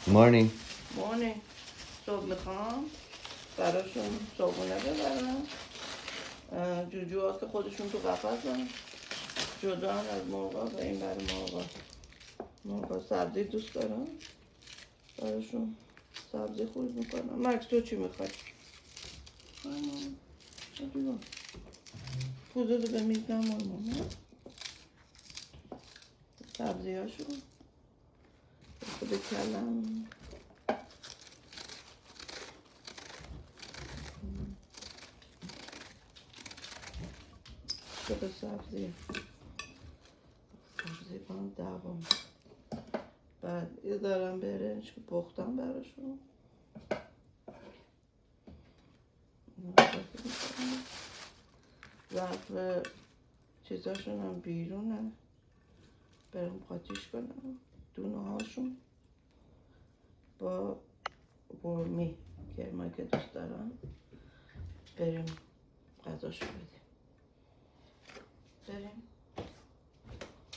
Morning. مونه صبح میخوام براشون صبحونه ببرم. جوجوها که خودشون تو قفسن جدا از مرغا و این برای مرغا سبزی دوست دارم، براشون سبزی خوب میکنم. مکس تو چی میخوای؟ پوزه رو به میز نمارم، سبزی هاشون خود کلم شده سبزی با هم دوام. بعد یه دارم برنج که پختم براشون، ظرف چیزاشون هم بیرونه، برم قاطیش کنم دونه هاشون با برمی که من که دوست دارم، بریم غذاشو بدیم. بریم